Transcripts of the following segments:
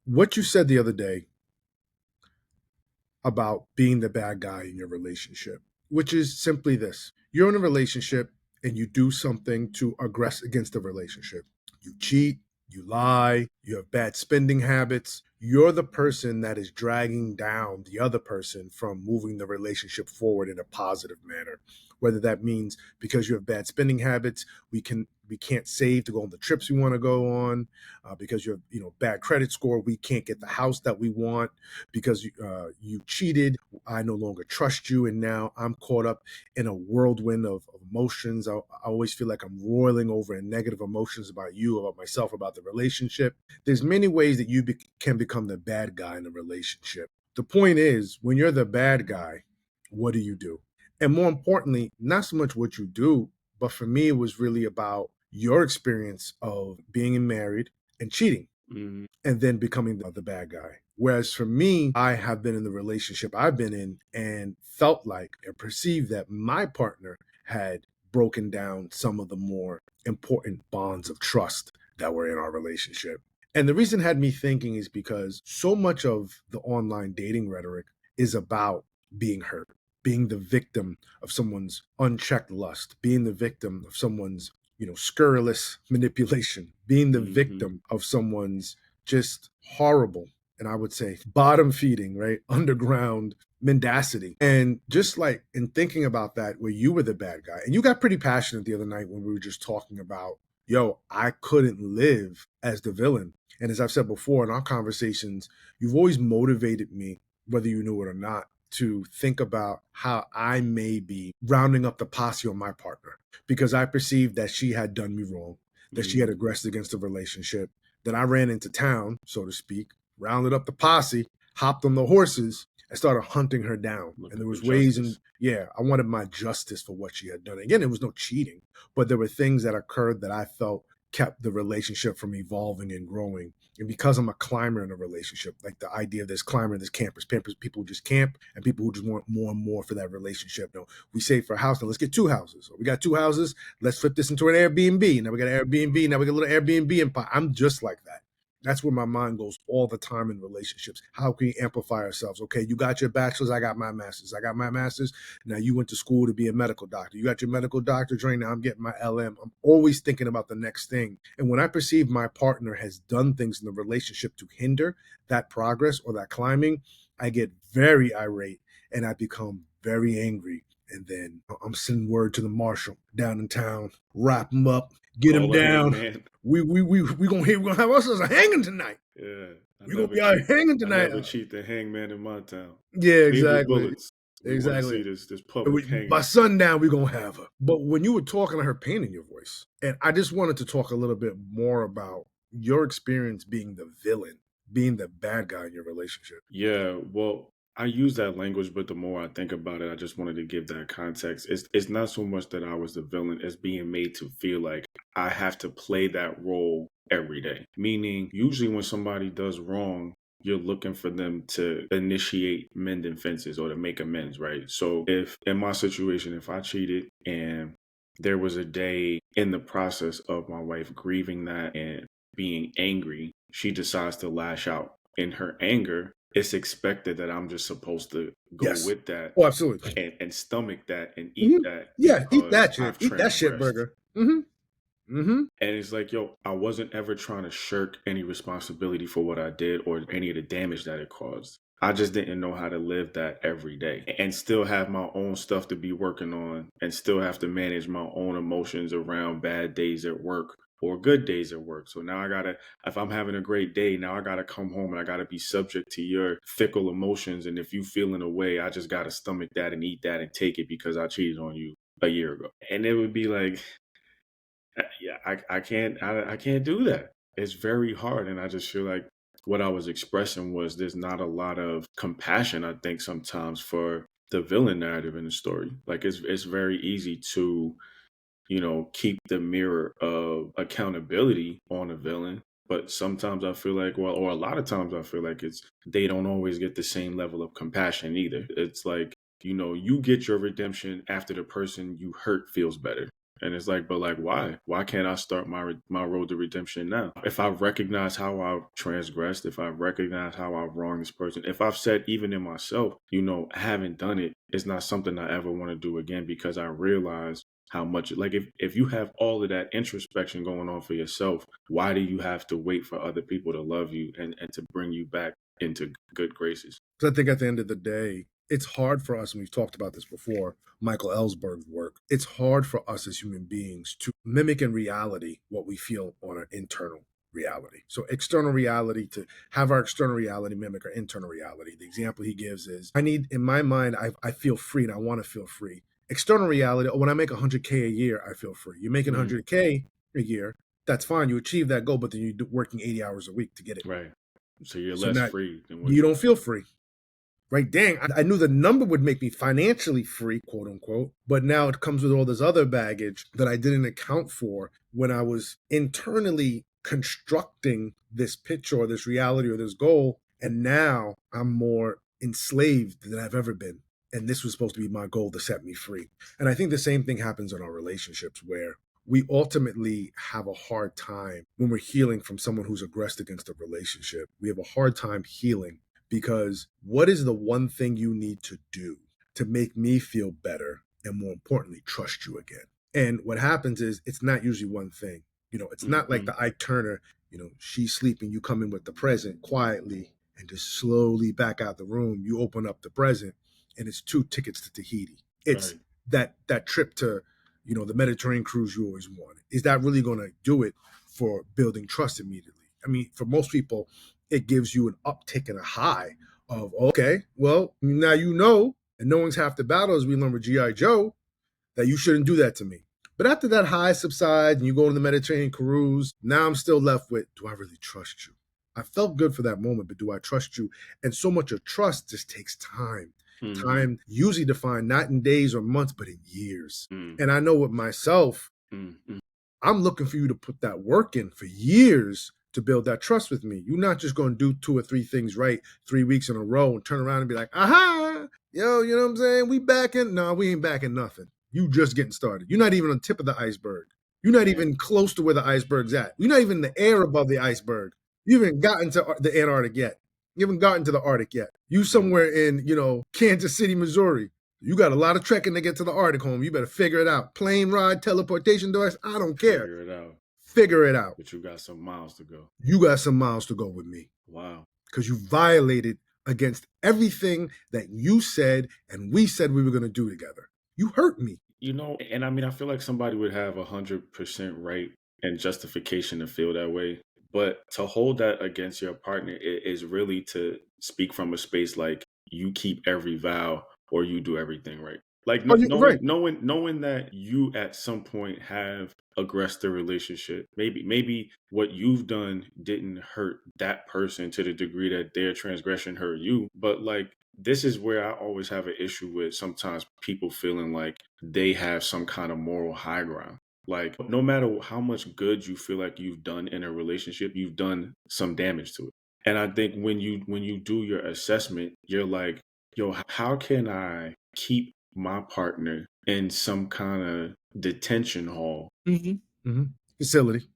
what you said the other day about being the bad guy in your relationship, which is simply this: you're in a relationship and you do something to aggress against the relationship. You cheat, you lie, you have bad spending habits. You're the person that is dragging down the other person from moving the relationship forward in a positive manner. Whether that means because you have bad spending habits, we can't save to go on the trips we want to go on, because you have bad credit score, we can't get the house that we want because you cheated. I no longer trust you, and now I'm caught up in a whirlwind of emotions. I always feel like I'm roiling over in negative emotions about you, about myself, about the relationship. There's many ways that you can become the bad guy in a relationship. The point is, when you're the bad guy, what do you do? And more importantly, not so much what you do, but for me, it was really about your experience of being married and cheating and then becoming the bad guy. Whereas for me, I have been in the relationship I've been in and felt like or perceived that my partner had broken down some of the more important bonds of trust that were in our relationship. And the reason it had me thinking is because so much of the online dating rhetoric is about being hurt, being the victim of someone's unchecked lust, being the victim of someone's scurrilous manipulation, being the victim of someone's just horrible, and I would say bottom feeding, right? Underground mendacity. And just like in thinking about that, where you were the bad guy, and you got pretty passionate the other night when we were just talking about, yo, I couldn't live as the villain. And as I've said before in our conversations, you've always motivated me, whether you knew it or not, to think about how I may be rounding up the posse on my partner because I perceived that she had done me wrong, that she had aggressed against the relationship. Then I ran into town, so to speak, rounded up the posse, hopped on the horses, and started hunting her down. And there was ways, and I wanted my justice for what she had done. Again, it was no cheating, but there were things that occurred that I felt kept the relationship from evolving and growing. And because I'm a climber in a relationship, like the idea of this climber and this campers, people who just camp and people who just want more and more for that relationship. We save for a house, now let's get two houses. Or we got two houses, let's flip this into an Airbnb. Now we got an Airbnb, now we got a little Airbnb empire. I'm just like that. That's where my mind goes all the time in relationships. How can we amplify ourselves? Okay, you got your bachelor's, I got my master's. I got my master's. Now you went to school to be a medical doctor. You got your medical doctorate right now. I'm getting my LM. I'm always thinking about the next thing. And when I perceive my partner has done things in the relationship to hinder that progress or that climbing, I get very irate and I become very angry. And then I'm sending word to the marshal down in town, wrap him up, get him down. We gonna have us as a hanging tonight. Yeah, We're gonna be out hanging tonight. I never cheat the hangman in my town. Yeah, exactly. Bullets. We want to see this public hanging. By sundown, we're gonna have her. But when you were talking, I heard pain in your voice, and I just wanted to talk a little bit more about your experience being the villain, being the bad guy in your relationship. Yeah, well, I use that language, but the more I think about it, I just wanted to give that context. It's not so much that I was the villain as being made to feel like I have to play that role every day. Meaning, usually when somebody does wrong, you're looking for them to initiate mending fences or to make amends, right? So if in my situation, if I cheated and there was a day in the process of my wife grieving that and being angry, she decides to lash out. In her anger, it's expected that I'm just supposed to go with that. Oh, absolutely. And stomach that and eat that. Yeah, eat that shit. I've Eat that shit burger. And it's like, yo, I wasn't ever trying to shirk any responsibility for what I did or any of the damage that it caused. I just didn't know how to live that every day and still have my own stuff to be working on and still have to manage my own emotions around bad days at work or good days at work. So now if I'm having a great day, now I gotta come home and I gotta be subject to your fickle emotions. And if you feeling a way, I just gotta stomach that and eat that and take it because I cheated on you a year ago. And it would be like, yeah, I can't do that. It's very hard. And I just feel like what I was expressing was there's not a lot of compassion, I think, sometimes for the villain narrative in the story. Like it's very easy to, keep the mirror of accountability on a villain. But sometimes I feel like, or a lot of times I feel like they don't always get the same level of compassion either. It's like, you get your redemption after the person you hurt feels better. And it's like, but like, why? Why can't I start my road to redemption now? If I recognize how I've transgressed, if I recognize how I've wronged this person, if I've said even in myself, I haven't done it, it's not something I ever want to do again because I realize how much like if you have all of that introspection going on for yourself, why do you have to wait for other people to love you and to bring you back into good graces? Because I think at the end of the day, it's hard for us, and we've talked about this before, Michael Ellsberg's work. It's hard for us as human beings to mimic in reality what we feel on an internal reality. So external reality, to have our external reality mimic our internal reality. The example he gives is, I need, in my mind, I feel free and I want to feel free. External reality, when I make 100K a year, I feel free. You're making 100K a year, that's fine. You achieve that goal, but then you're working 80 hours a week to get it. Right. So you're So less now free than what you don't feel free. Right, dang, I knew the number would make me financially free, quote unquote, but now it comes with all this other baggage that I didn't account for when I was internally constructing this picture or this reality or this goal. And now I'm more enslaved than I've ever been. And this was supposed to be my goal to set me free. And I think the same thing happens in our relationships where we ultimately have a hard time when we're healing from someone who's aggressed against a relationship. We have a hard time healing because what is the one thing you need to do to make me feel better and, more importantly, trust you again? And what happens is it's not usually one thing. It's not like the Ike Turner, she's sleeping, you come in with the present quietly and just slowly back out the room. You open up the present and it's 2 tickets to Tahiti. It's that trip to, the Mediterranean cruise you always wanted. Is that really going to do it for building trust immediately? I mean, for most people, it gives you an uptick and a high of, okay, well, now and knowing's half the battle, as we learned with G.I. Joe, that you shouldn't do that to me. But after that high subsides and you go on the Mediterranean cruise, now I'm still left with, do I really trust you? I felt good for that moment, but do I trust you? And so much of trust just takes time. Time usually defined not in days or months, but in years. And I know with myself, I'm looking for you to put that work in for years to build that trust with me. You're not just going to do 2 or 3 things right 3 weeks in a row and turn around and be like, aha, yo, you know what I'm saying? We back in. No, we ain't back in nothing. You just getting started. You're not even on the tip of the iceberg. You're not even close to where the iceberg's at. You're not even in the air above the iceberg. You haven't gotten to the Antarctic yet. You haven't gotten to the Arctic yet. You somewhere in, Kansas City, Missouri. You got a lot of trekking to get to the Arctic home. You better figure it out. Plane ride, teleportation device, I don't care. Figure it out. But you got some miles to go. You got some miles to go with me. Wow. Because you violated against everything that you said and we said we were going to do together. You hurt me. And I mean, I feel like somebody would have 100% right and justification to feel that way. But to hold that against your partner is really to speak from a space like you keep every vow or you do everything right. Like knowing that you at some point have aggressed the relationship. Maybe what you've done didn't hurt that person to the degree that their transgression hurt you. But like this is where I always have an issue with sometimes people feeling like they have some kind of moral high ground. Like no matter how much good you feel like you've done in a relationship, you've done some damage to it. And I think when you do your assessment, you're like, yo, how can I keep my partner in some kind of detention hall facility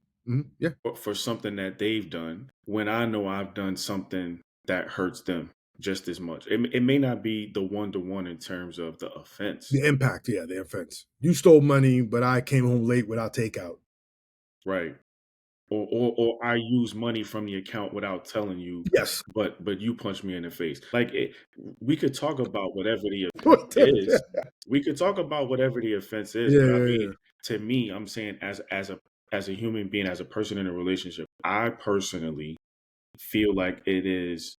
yeah, for something that they've done when I know I've done something that hurts them just as much? It may not be the one-to-one in terms of the offense. The impact, yeah, the offense. You stole money, but I came home late without takeout. Right. Or I use money from the account without telling you. Yes. But you punch me in the face. Like we could talk about whatever the offense is. We could talk about whatever the offense is. But I mean, to me, I'm saying as a human being, as a person in a relationship, I personally feel like it is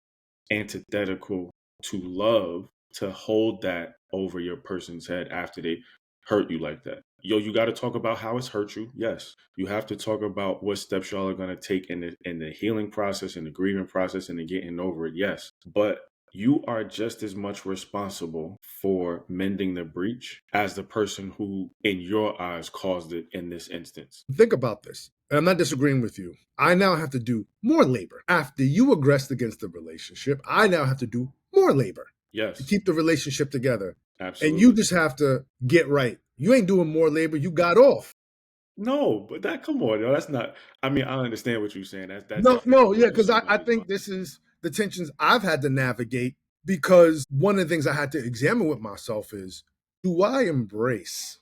antithetical to love to hold that over your person's head after they hurt you like that. Yo, you got to talk about how it's hurt you. Yes. You have to talk about what steps y'all are going to take in the healing process, in the grieving process, and the getting over it. Yes. But you are just as much responsible for mending the breach as the person who, in your eyes, caused it in this instance. Think about this. And I'm not disagreeing with you. I now have to do more labor. After you aggressed against the relationship, I now have to do more labor. Yes. To keep the relationship together. Absolutely. And you just have to get right You ain't doing more labor, you got off. No, but that come on, yo, that's not. I mean, I understand what you're saying. That No, definitely no, yeah, crosses because I somebody's think mind. this is the tensions I've had to navigate because one of the things I had to examine with myself is, do I embrace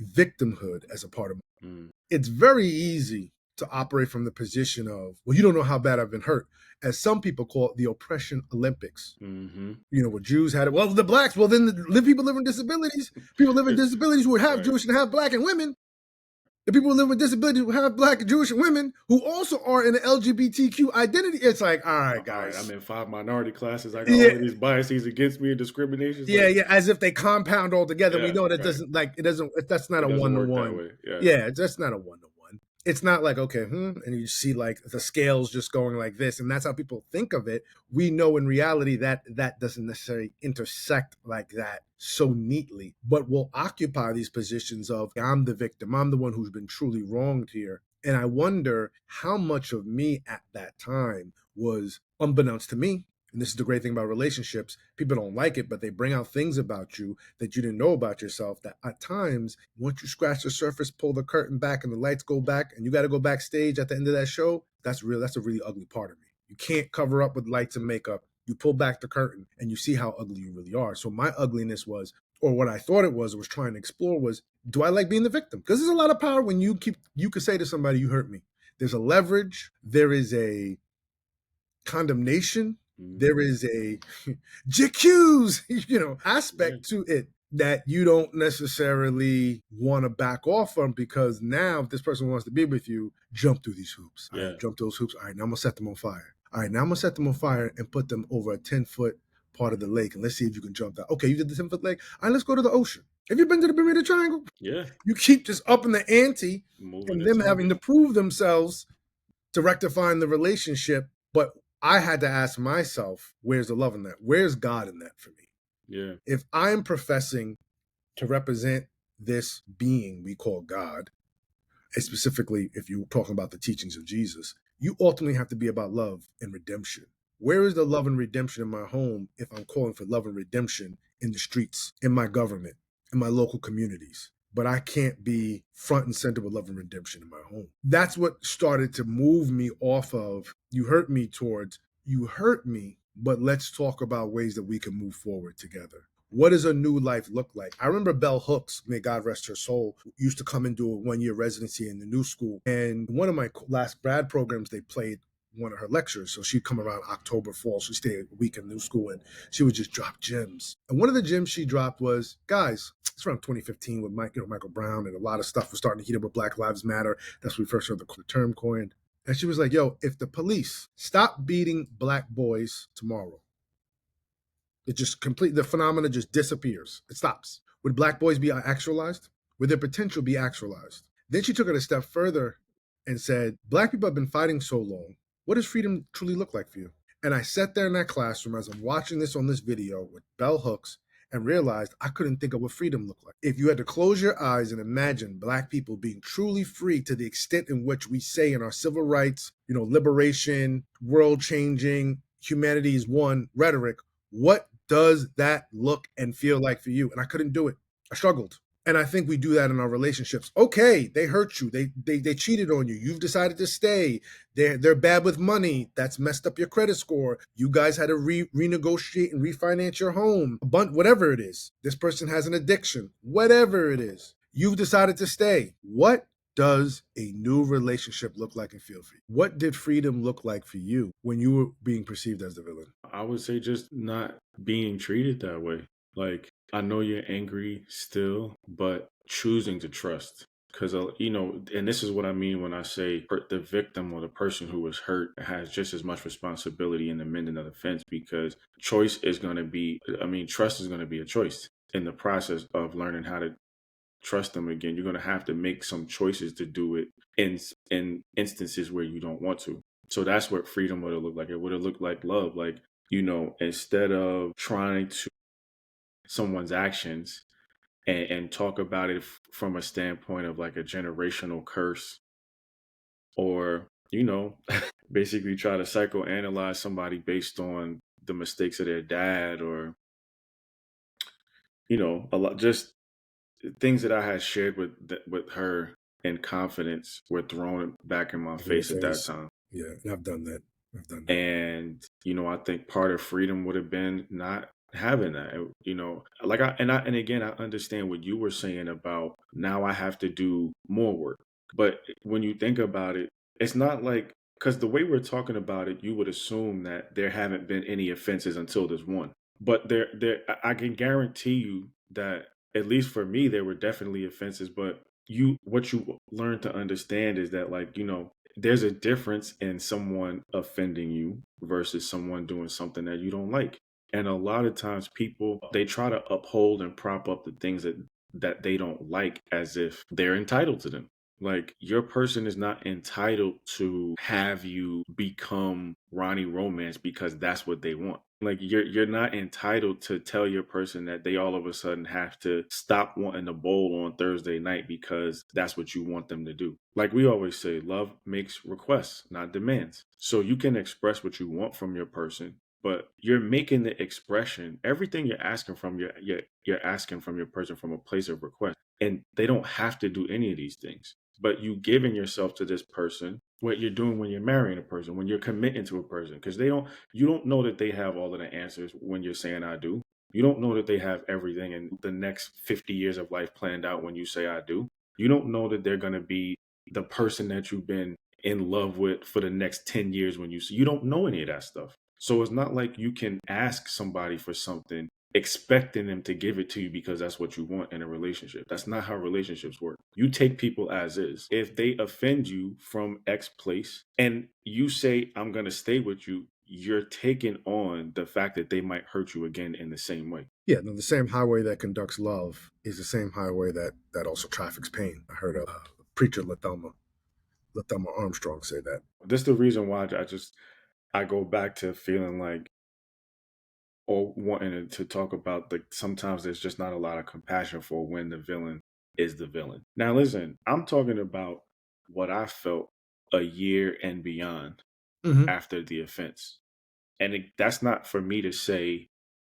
victimhood as a part of Mm, it's very easy to operate from the position of, well, you don't know how bad I've been hurt, as some people call it the oppression Olympics. mm-hmm. You know, where Jews had it. Well, the blacks, well, then the people living with disabilities, people living with disabilities who are half Right. Jewish and half black and women, the people who live with disabilities who have black and Jewish and women who also are in the LGBTQ identity. It's like, all right, All right, I'm guys. in 5 minority classes. I got Yeah, all of these biases against me and discriminations. yeah, Like, yeah, as if they compound all together. We yeah, know that right. doesn't like it doesn't that's not It a doesn't one to work that one. way. Yeah. Yeah, that's not a one to one. It's not like okay, and you see like the scales just going like this, and that's how people think of it. We know in reality that that doesn't necessarily intersect like that so neatly, but we'll occupy these positions of I'm the victim, I'm the one who's been truly wronged here. And I wonder how much of me at that time was unbeknownst to me, and this is the great thing about relationships, people don't like it, but they bring out things about you that you didn't know about yourself that at times, once you scratch the surface, pull the curtain back and the lights go back and you got to go backstage at the end of that show, that's real. That's a really ugly part of me. You can't cover up with lights and makeup. You pull back the curtain and you see how ugly you really are. So my ugliness was, or what I thought it was trying to explore was, do I like being the victim? Because there's a lot of power when you could say to somebody, you hurt me. There's a leverage. There is a condemnation, there Mm-hmm. is a JQs, Yeah. aspect to it that you don't necessarily want to back off from because now if this person wants to be with you, jump through these hoops. All right, Yeah. jump those hoops. All right, now I'm gonna set them on fire. All right, now I'm gonna set them on fire and put them over a 10-foot part of the lake and let's see if you can jump that. Okay, you did the 10-foot lake. All right, let's go to the ocean. Have you been to the Bermuda Triangle? Yeah. You keep just up in the ante Moving and in them having to circles. prove themselves to rectifying the relationship. But I had to ask myself, where's the love in that? Where's God in that for me? Yeah. If I'm professing to represent this being we call God, and specifically if you're talking about the teachings of Jesus, you ultimately have to be about love and redemption. Where is the love and redemption in my home if I'm calling for love and redemption in the streets, in my government, in my local communities? But I can't be front and center with love and redemption in my home. That's what started to move me off of you hurt me towards you hurt me, but let's talk about ways that we can move forward together. What does a new life look like? I remember Bell Hooks, may God rest her soul, used to come and do a 1 year residency in the new school. And one of my last grad programs, they played one of her lectures. So she'd come around October, fall. She'd stay a week in new school and she would just drop gems. And one of the gems she dropped was, guys, it's around 2015 with Michael Brown and a lot of stuff was starting to heat up with Black Lives Matter. That's when we first heard the term coined. And she was like, yo, if the police stop beating black boys tomorrow, it just the phenomena just disappears. It stops. Would black boys be actualized? Would their potential be actualized? Then she took it a step further and said, black people have been fighting so long. What does freedom truly look like for you? And I sat there in that classroom as I'm watching this on this video with Bell Hooks and realized I couldn't think of what freedom looked like. If you had to close your eyes and imagine black people being truly free to the extent in which we say in our civil rights, liberation, world changing, humanity is one rhetoric, what does that look and feel like for you? And I couldn't do it. I struggled. And I think we do that in our relationships. Okay, they hurt you. They cheated on you. You've decided to stay. They're bad with money. That's messed up your credit score. You guys had to renegotiate and refinance your home. Whatever it is. This person has an addiction. Whatever it is. You've decided to stay. What does a new relationship look like and feel for you? What did freedom look like for you when you were being perceived as the villain? I would say just not being treated that way. Like, I know you're angry still, but choosing to trust. Because, and this is what I mean when I say the victim or the person who was hurt has just as much responsibility in the mending of the fence because choice is going to be, trust is going to be a choice in the process of learning how to trust them again. You're going to have to make some choices to do it in instances where you don't want to. So that's what freedom would have looked like. It would have looked like love. Like, instead of trying to someone's actions and talk about it from a standpoint of like a generational curse or, basically try to psychoanalyze somebody based on the mistakes of their dad or, a lot just things that I had shared with her in confidence were thrown back in my In your face at that face. time. Yeah, and I've done that. I've done that. And, I think part of freedom would have been not having that. Like and again, I understand what you were saying about now I have to do more work. But when you think about it, it's not like, because the way we're talking about it, you would assume that there haven't been any offenses until this one. But I can guarantee you that, at least for me, there were definitely offenses. But what you learn to understand is that, like, there's a difference in someone offending you versus someone doing something that you don't like. And a lot of times people, they try to uphold and prop up the things that they don't like as if they're entitled to them. Like, your person is not entitled to have you become Ronnie Romance because that's what they want. Like, you're not entitled to tell your person that they all of a sudden have to stop wanting to bowl on Thursday night because that's what you want them to do. Like we always say, love makes requests, not demands. So you can express what you want from your person, but you're making the expression. Everything you're asking from you're asking from your person from a place of request, and they don't have to do any of these things. But you giving yourself to this person, what you're doing when you're marrying a person, when you're committing to a person, because you don't know that they have all of the answers when you're saying I do. You don't know that they have everything in the next 50 years of life planned out when you say I do. You don't know that they're going to be the person that you've been in love with for the next 10 years when you don't know any of that stuff. So it's not like you can ask somebody for something expecting them to give it to you because that's what you want in a relationship. That's not how relationships work. You take people as is. If they offend you from X place and you say, I'm going to stay with you, you're taking on the fact that they might hurt you again in the same way. Yeah, no, the same highway that conducts love is the same highway that also traffics pain. I heard a preacher, Lathelma Armstrong, say that. This is the reason why I go back to feeling like, or wanting to talk about, the sometimes there's just not a lot of compassion for when the villain is the villain. Now listen, I'm talking about what I felt a year and beyond Mm-hmm. after the offense. And that's not for me to say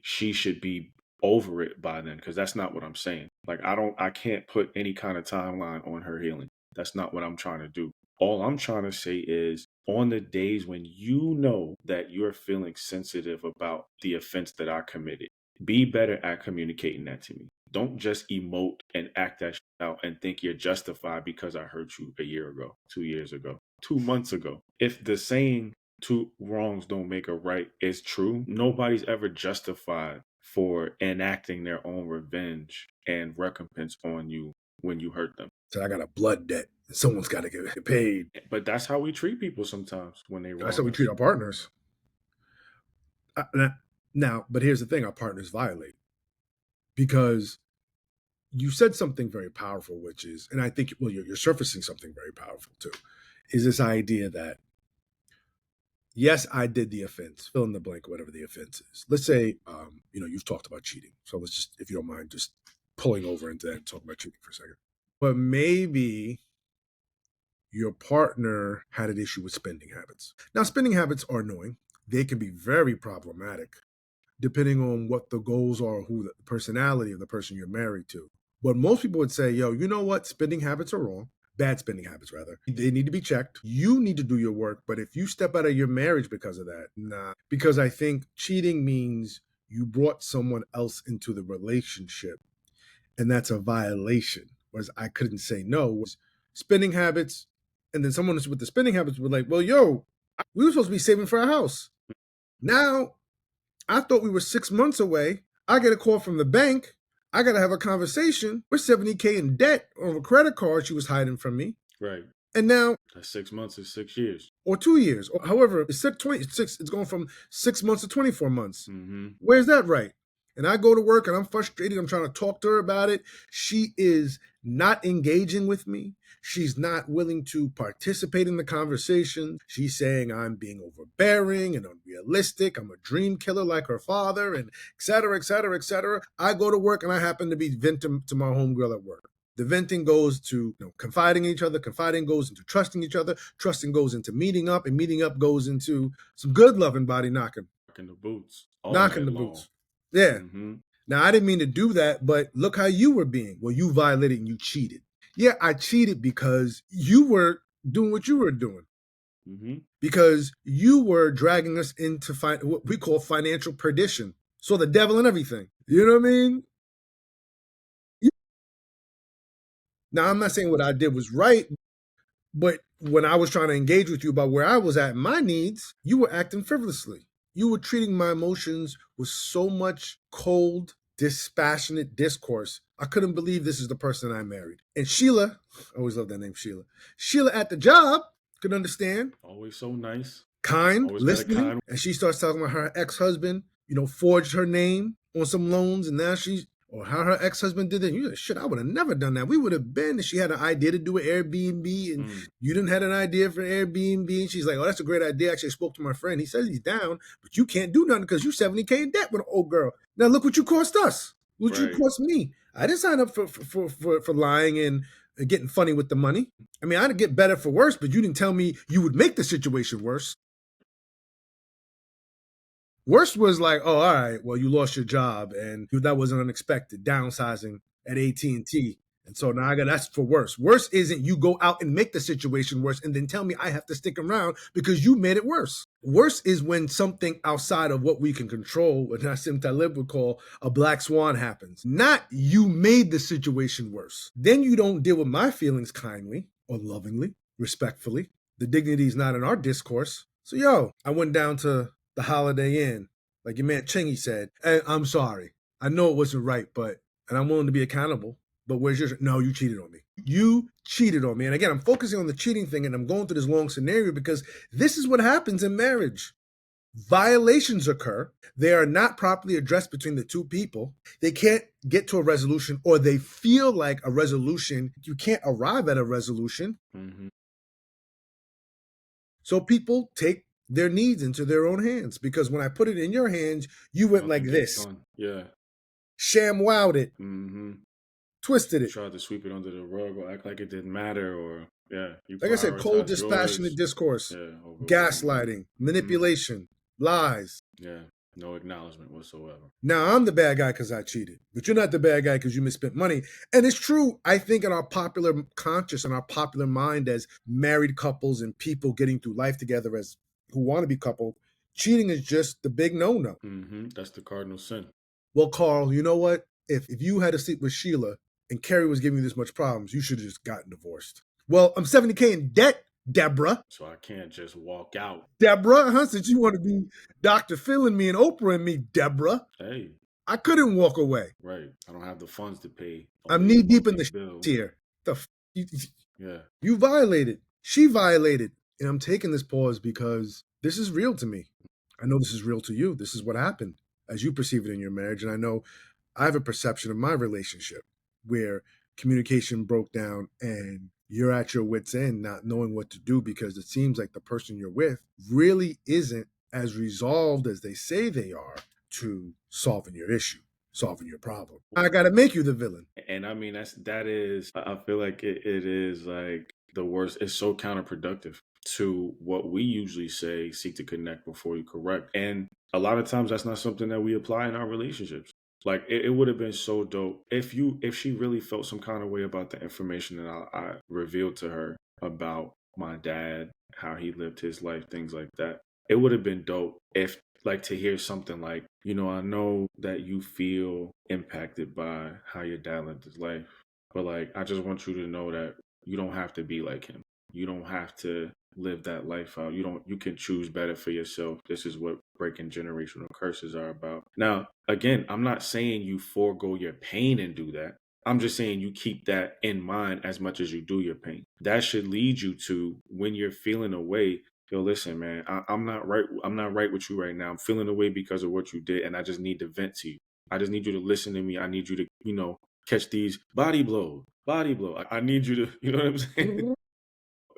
she should be over it by then, because that's not what I'm saying. Like, I can't put any kind of timeline on her healing. That's not what I'm trying to do. All I'm trying to say is, on the days when you know that you're feeling sensitive about the offense that I committed, be better at communicating that to me. Don't just emote and act that shit out and think you're justified because I hurt you a year ago, 2 years ago, 2 months ago. If the saying two wrongs don't make a right is true, nobody's ever justified for enacting their own revenge and recompense on you when you hurt them. So I got a blood debt. Someone's got to get paid. But that's how we treat people sometimes when they That's how wrong we treat us. our partners. Uh, now, but here's the thing: our partners violate because you said something very powerful, which is, and I think, well, you're surfacing something very powerful too, is this idea that, yes, I did the offense, fill in the blank, whatever the offense is. Let's say, you've talked about cheating. So let's just, if you don't mind, just pulling over into that and talking about cheating for a second. But maybe your partner had an issue with spending habits. Now, spending habits are annoying. They can be very problematic depending on what the goals are, who the personality of the person you're married to. But most people would say, yo, you know what? Spending habits are wrong. Bad spending habits, rather. They need to be checked. You need to do your work. But if you step out of your marriage because of that, nah. Because I think cheating means you brought someone else into the relationship, and that's a violation. Whereas I couldn't say no. Was spending habits, and then someone with the spending habits were like, well, yo, we were supposed to be saving for a house. Now I thought we were 6 months away. I get a call from the bank. I got to have a conversation. We're 70K in debt on a credit card she was hiding from me. Right. And now, That 6 months is 6 years. or 2 years, or however, it's 26. It's going from 6 months to 24 months. Mm-hmm. Where's that right? And I go to work and I'm frustrated. I'm trying to talk to her about it. She is not engaging with me. She's not willing to participate in the conversation. She's saying I'm being overbearing and unrealistic. I'm a dream killer like her father, and et cetera, et cetera, et cetera. I go to work and I happen to be venting to my homegirl at work. The venting goes to confiding in each other. Confiding goes into trusting each other. Trusting goes into meeting up, and meeting up goes into some good loving body knocking. Knocking the boots all Knocking night the long. boots. Yeah. Mm-hmm. Now, I didn't mean to do that, but look how you were being. Well, you violated and you cheated. Yeah, I cheated because you were doing what you were doing. Mm-hmm. Because you were dragging us into what we call financial perdition. So the devil and everything. You know what I mean? Now, I'm not saying what I did was right, but when I was trying to engage with you about where I was at in my needs, you were acting frivolously. You were treating my emotions with so much cold, dispassionate discourse. I couldn't believe this is the person I married. And Sheila, I always love that name, Sheila. Sheila at the job could understand. Always so nice. Kind, Always got a listening. kind. And she starts talking about her ex-husband, forged her name on some loans, and now she's or how her ex-husband did it. You like, shit, I would have never done that. We would have been, and she had an idea to do an Airbnb, and you didn't have an idea for Airbnb. And she's like, oh, that's a great idea. Actually, I spoke to my friend. He says he's down, but you can't do nothing because you 70K in debt with an old girl. Now look what you cost us. What you cost me. I didn't sign up for lying and getting funny with the money. I mean, I'd get better for worse, but you didn't tell me you would make the situation worse. Worst was like, oh, all right, well, you lost your job, and that wasn't unexpected. Downsizing at AT&T, and so now that's for worse. Worse isn't you go out and make the situation worse, and then tell me I have to stick around because you made it worse. Worse is when something outside of what we can control, what Nassim Talib would call a black swan, happens. Not you made the situation worse. Then you don't deal with my feelings kindly or lovingly, respectfully. The dignity is not in our discourse. So, I went down to the Holiday Inn, like your man Chingy said, and I'm sorry. I know it wasn't right, and I'm willing to be accountable. But where's your? No, you cheated on me. You cheated on me. And again, I'm focusing on the cheating thing, and I'm going through this long scenario because this is what happens in marriage. Violations occur. They are not properly addressed between the two people. They can't get to a resolution, or they feel like a resolution. You can't arrive at a resolution. Mm-hmm. So people take their needs into their own hands, because when I put it in your hands, you went like this. Yeah. Sham-wowed it. Mm-hmm. Twisted it. Tried to sweep it under the rug or act like it didn't matter, or you like I said, cold, dispassionate discourse, gaslighting, manipulation, lies. Yeah, no acknowledgement whatsoever. Now I'm the bad guy because I cheated, but you're not the bad guy because you misspent money. And it's true, I think, in our popular conscious and our popular mind as married couples and people getting through life together as who want to be coupled, cheating is just the big no-no. Mm-hmm. That's the cardinal sin. Well, Carl, you know what? If you had to sleep with Sheila and Carrie was giving you this much problems, you should have just gotten divorced. Well, I'm 70K in debt, Deborah. So I can't just walk out. Deborah, since you want to be Dr. Phil and me and Oprah and me, Deborah. Hey. I couldn't walk away. Right. I don't have the funds to pay. I'm knee deep in the bill here. Yeah. You violated. She violated. And I'm taking this pause because this is real to me. I know this is real to you. This is what happened as you perceive it in your marriage. And I know I have a perception of my relationship where communication broke down and you're at your wit's end not knowing what to do because it seems like the person you're with really isn't as resolved as they say they are to solving your issue, solving your problem. I got to make you the villain. And I mean, that is, I feel like it is like the worst. It's so counterproductive to what we usually say, seek to connect before you correct. And a lot of times that's not something that we apply in our relationships. Like it would have been so dope if she really felt some kind of way about the information that I revealed to her about my dad, how he lived his life, things like that. It would have been dope if, like, to hear something like, I know that you feel impacted by how your dad lived his life, but like, I just want you to know that you don't have to be like him. You don't have to live that life out. You can choose better for yourself. This is what breaking generational curses are about. Now, again, I'm not saying you forego your pain and do that. I'm just saying you keep that in mind as much as you do your pain. That should lead you to, when you're feeling away, yo, listen, man, I'm not right. I'm not right with you right now. I'm feeling away because of what you did, and I just need to vent to you. I just need you to listen to me. I need you to, catch these body blow. I need you to, you know what I'm saying?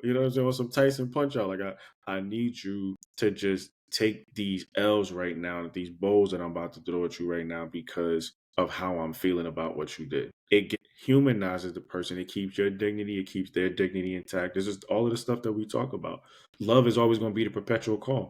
You know what I'm saying? With some Tyson punch out. Like, I need you to just take these L's right now, these bowls that I'm about to throw at you right now because of how I'm feeling about what you did. It humanizes the person. It keeps your dignity. It keeps their dignity intact. This is all of the stuff that we talk about. Love is always going to be the perpetual call.